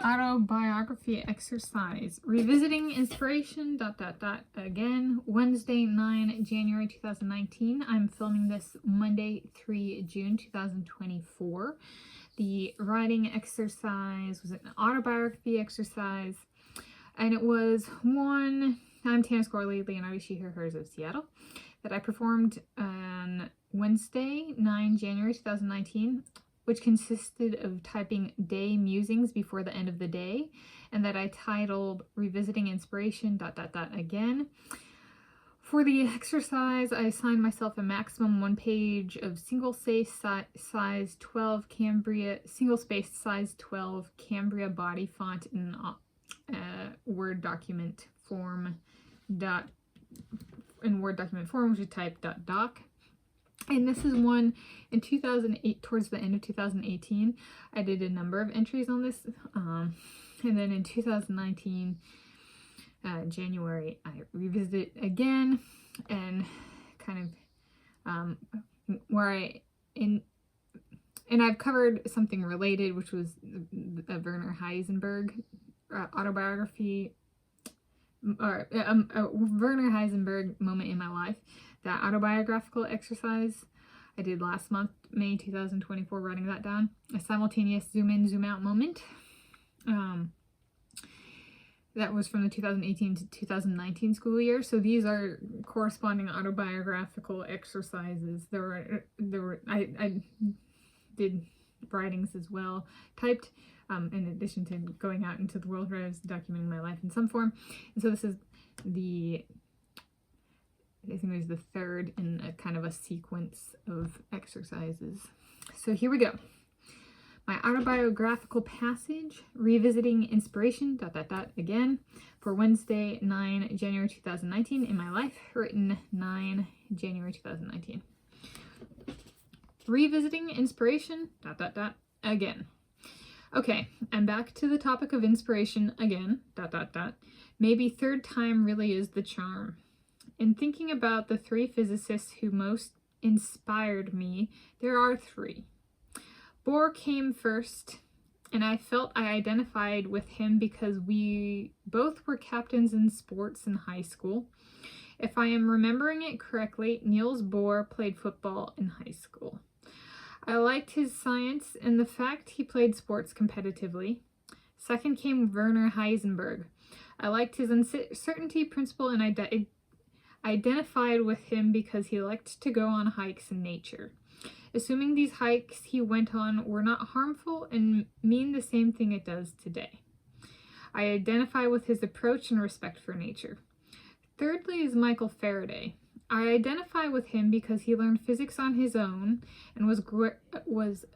Autobiography exercise. Revisiting inspiration, again, Wednesday, 9 January 2019. I'm filming this Monday, 3 June 2024. The writing exercise was an autobiography exercise, and it was one, I'm Tanis Coralee Leonhardi, she, her, hers of Seattle, that I performed on Wednesday, 9 January 2019. Which consisted of typing day musings before the end of the day, and that I titled Revisiting Inspiration, again. For the exercise, I assigned myself a maximum 1 page of single-spaced size 12 Cambria, single-spaced size 12 Cambria body font in Word document form, which is type .doc. And this is one in 2008, towards the end of 2018, I did a number of entries on this. And then in 2019, January, I revisited it again and kind of and I've covered something related, which was a Werner Heisenberg autobiography, or a Werner Heisenberg moment in my life. That autobiographical exercise I did last month, May 2024, writing that down. A simultaneous zoom in, zoom out moment. That was from the 2018 to 2019 school year. So these are corresponding autobiographical exercises. I did writings as well, typed, in addition to going out into the world where I was documenting my life in some form. And so this is I think it was the third in a kind of a sequence of exercises. So here we go. My autobiographical passage, Revisiting Inspiration, again, for Wednesday, 9 January 2019, in my life, written 9 January 2019. Revisiting Inspiration, again. Okay, I'm back to the topic of inspiration again, Maybe third time really is the charm. In thinking about the 3 physicists who most inspired me, there are 3. Bohr came first, and I felt I identified with him because we both were captains in sports in high school. If I am remembering it correctly, Niels Bohr played football in high school. I liked his science and the fact he played sports competitively. Second came Werner Heisenberg. I liked his uncertainty principle, and I identified with him because he liked to go on hikes in nature. Assuming these hikes he went on were not harmful and mean the same thing it does today. I identify with his approach and respect for nature. Thirdly is Michael Faraday. I identify with him because he learned physics on his own and was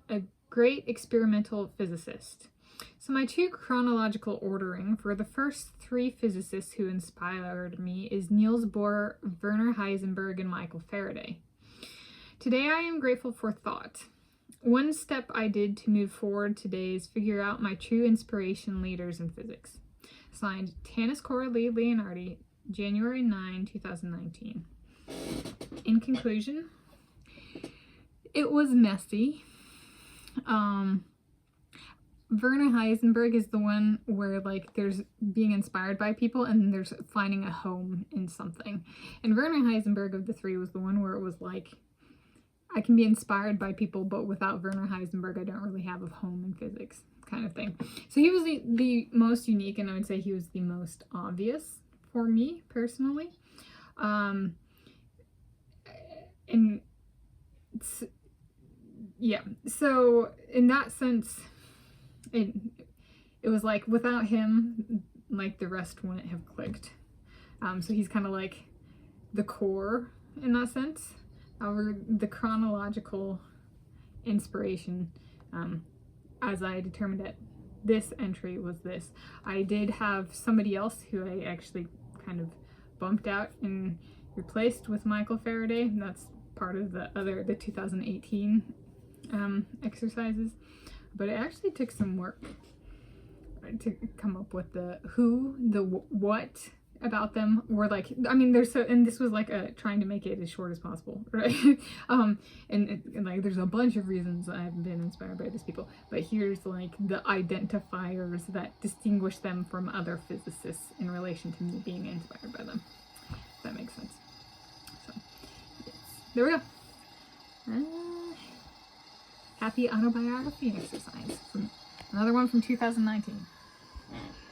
a great experimental physicist. So my 2 chronological ordering for the first 3 physicists who inspired me is Niels Bohr, Werner Heisenberg, and Michael Faraday. Today I am grateful for thought. One step I did to move forward today is figure out my true inspiration leaders in physics. Signed, Tanis Coralee Leonhardi, January 9, 2019. In conclusion, it was messy. Werner Heisenberg is the one where, like, there's being inspired by people and there's finding a home in something. And Werner Heisenberg of the 3 was the one where it was like, I can be inspired by people, but without Werner Heisenberg, I don't really have a home in physics, kind of thing. So he was the most unique, and I would say he was the most obvious for me, personally. And yeah, so in that sense, it was like, without him, like, the rest wouldn't have clicked. So he's kind of like the core in that sense. However, the chronological inspiration, as I determined it, this entry was this. I did have somebody else who I actually kind of bumped out and replaced with Michael Faraday. That's part of the 2018 exercises. But it actually took some work to come up with the who, the what, about them were like, I mean, there's so, and this was like trying to make it as short as possible, right? And like there's a bunch of reasons I've been inspired by these people, but here's like the identifiers that distinguish them from other physicists in relation to me being inspired by them, if that makes sense. So yes, there we go. Happy autobiography exercise. Another one from 2019.